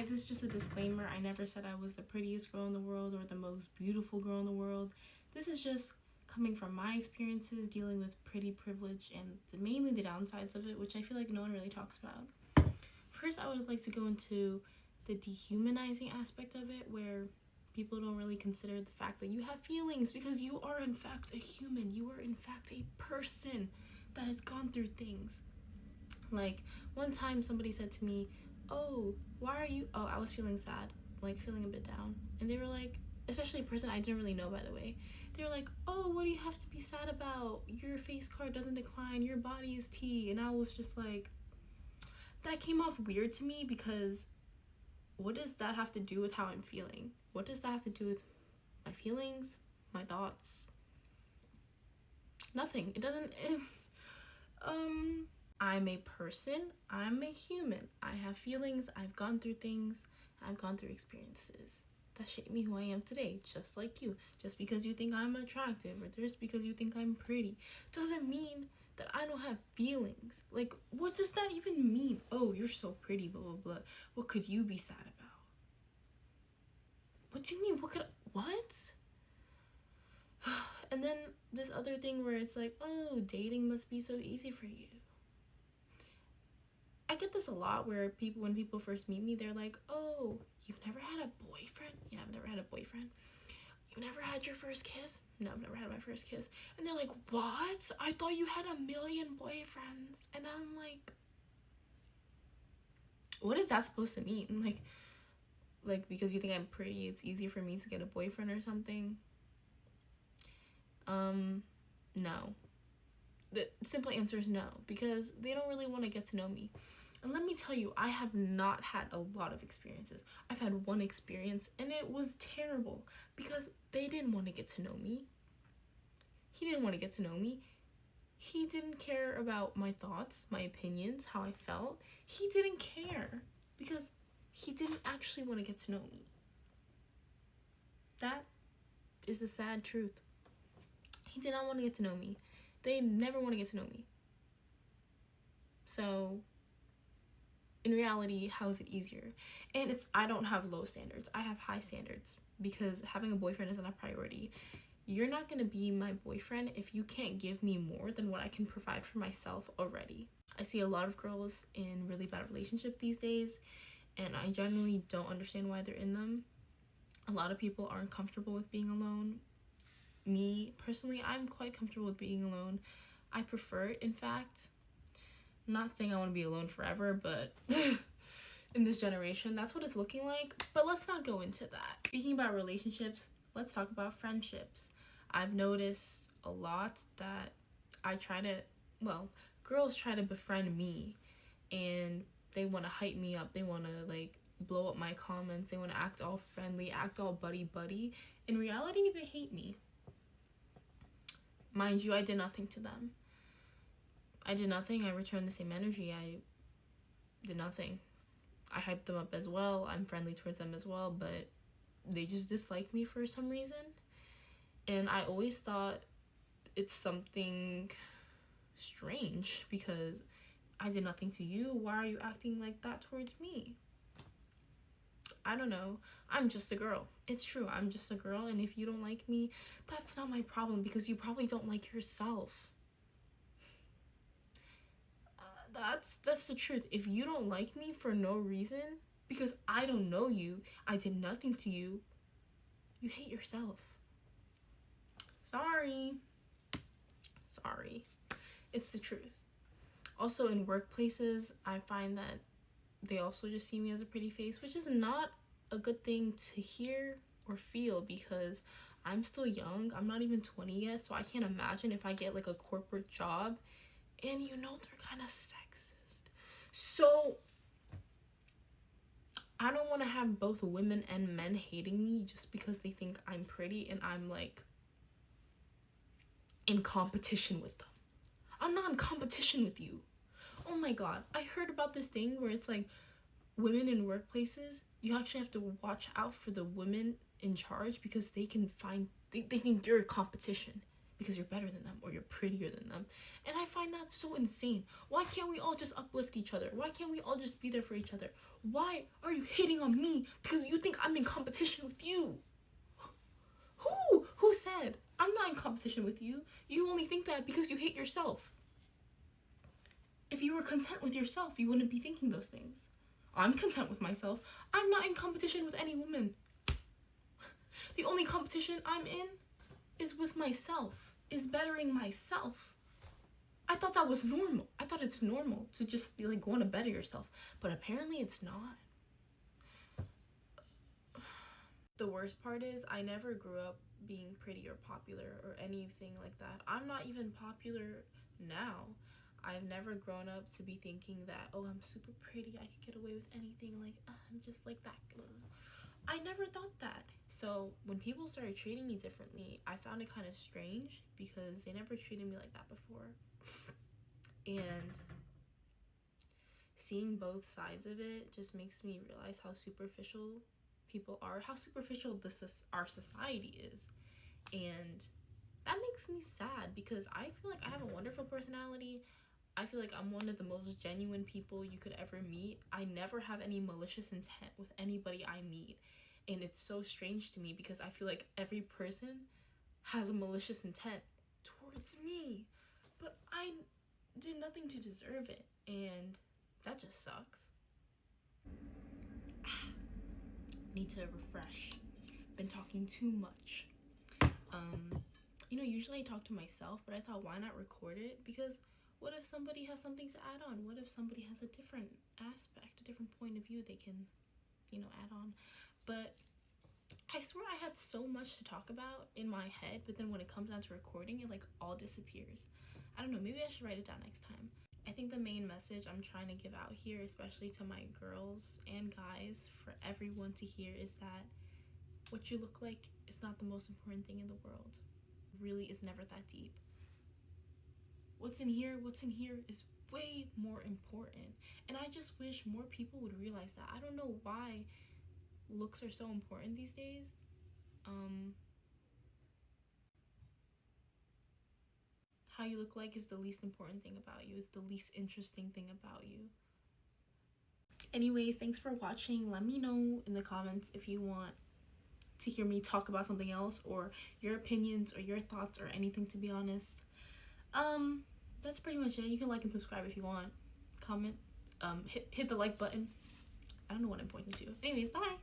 Hi, this is just a disclaimer. I never said I was the prettiest girl in the world or the most beautiful girl in the world. This is just coming from my experiences dealing with pretty privilege and mainly the downsides of it, which I feel like no one really talks about. First, I would like to go into the dehumanizing aspect of it, where people don't really consider the fact that you have feelings because you are in fact a human. You are in fact a person that has gone through things. Like, one time somebody said to me, oh, why are you, oh, I was feeling sad, like feeling a bit down. And they were like, especially a person I didn't really know, by the way, they were like, oh, what do you have to be sad about? Your face card doesn't decline, your body is tea. And I was just like, that came off weird to me because what does that have to do with how I'm feeling? What does that have to do with my feelings, my thoughts? Nothing. It doesn't. I'm a person. I'm a human. I have feelings. I've gone through things. I've gone through experiences that shape me who I am today, just like you. Just because you think I'm attractive or just because you think I'm pretty doesn't mean that I don't have feelings. Like, what does that even mean? Oh, you're so pretty, blah, blah, blah. What could you be sad about? What do you mean? What? And then this other thing where it's like, oh, dating must be so easy for you. I get this a lot where when people first meet me, they're like, oh, you've never had a boyfriend? Yeah, I've never had a boyfriend. You never had your first kiss? No, I've never had my first kiss. And they're like, what? I thought you had 1,000,000 boyfriends. And I'm like, what is that supposed to mean? Like because you think I'm pretty, it's easier for me to get a boyfriend or something? No. The simple answer is no, because they don't really want to get to know me. And let me tell you, I have not had a lot of experiences. I've had one experience and it was terrible because they didn't want to get to know me. He didn't want to get to know me. He didn't care about my thoughts, my opinions, how I felt. He didn't care because he didn't actually want to get to know me. That is the sad truth. He did not want to get to know me. They never want to get to know me. So in reality, how is it easier? And I don't have low standards. I have high standards because having a boyfriend isn't a priority. You're not going to be my boyfriend if you can't give me more than what I can provide for myself already. I see a lot of girls in really bad relationships these days, and I genuinely don't understand why they're in them. A lot of people aren't comfortable with being alone. Me, personally, I'm quite comfortable with being alone. I prefer it, in fact. I'm not saying I want to be alone forever, but in this generation, that's what it's looking like. But let's not go into that. Speaking about relationships, let's talk about friendships. I've noticed a lot that girls try to befriend me and they want to hype me up. They want to like blow up my comments. They want to act all friendly, act all buddy. In reality, they hate me. Mind you, I did nothing to them. I did nothing. I returned the same energy. I did nothing. I hyped them up as well. I'm friendly towards them as well, but they just dislike me for some reason. And I always thought it's something strange because I did nothing to you. Why are you acting like that towards me? I don't know. I'm just a girl. It's true. I'm just a girl. And if you don't like me, that's not my problem because you probably don't like yourself. That's the truth. If you don't like me for no reason, because I don't know you, I did nothing to you, you hate yourself. Sorry. It's the truth. Also, in workplaces, I find that they also just see me as a pretty face, which is not a good thing to hear or feel because I'm still young. I'm not even 20 yet, so I can't imagine if I get like a corporate job and they're kind of sexist. So I don't want to have both women and men hating me just because they think I'm pretty and I'm like in competition with them. I'm not in competition with you. Oh my god, I heard about this thing where it's like women in workplaces, you actually have to watch out for the women in charge because they think you're a competition because you're better than them or you're prettier than them. And I find that so insane. Why can't we all just uplift each other? Why can't we all just be there for each other? Why are you hating on me because you think I'm in competition with you? Who said? I'm not in competition with you. You only think that because you hate yourself. If you were content with yourself, you wouldn't be thinking those things. I'm content with myself. I'm not in competition with any woman. The only competition I'm in is with myself, is bettering myself. I thought that was normal. I thought it's normal to just like want to better yourself, but apparently it's not. The worst part is I never grew up being pretty or popular or anything like that. I'm not even popular now. I've never grown up to be thinking that, oh, I'm super pretty, I could get away with anything, like, I'm just like that. I never thought that. So when people started treating me differently, I found it kind of strange because they never treated me like that before. And seeing both sides of it just makes me realize how superficial people are, how superficial our society is. And that makes me sad because I feel like I have a wonderful personality. I feel like I'm one of the most genuine people you could ever meet. I never have any malicious intent with anybody I meet. And it's so strange to me because I feel like every person has a malicious intent towards me. But I did nothing to deserve it. And that just sucks. Need to refresh. Been talking too much. Usually I talk to myself, but I thought, why not record it? Because what if somebody has something to add on? What if somebody has a different aspect, a different point of view they can, add on? But I swear I had so much to talk about in my head, but then when it comes down to recording, it like all disappears. I don't know, maybe I should write it down next time. I think the main message I'm trying to give out here, especially to my girls and guys, for everyone to hear, is that what you look like is not the most important thing in the world. It really is never that deep. What's in here is way more important. And I just wish more people would realize that. I don't know why looks are so important these days. How you look like is the least important thing about you, is the least interesting thing about you. Anyways, thanks for watching. Let me know in the comments if you want to hear me talk about something else, or your opinions or your thoughts or anything, to be honest. That's pretty much it. You can like and subscribe if you want. Comment. Hit the like button. I don't know what I'm pointing to. Anyways, bye.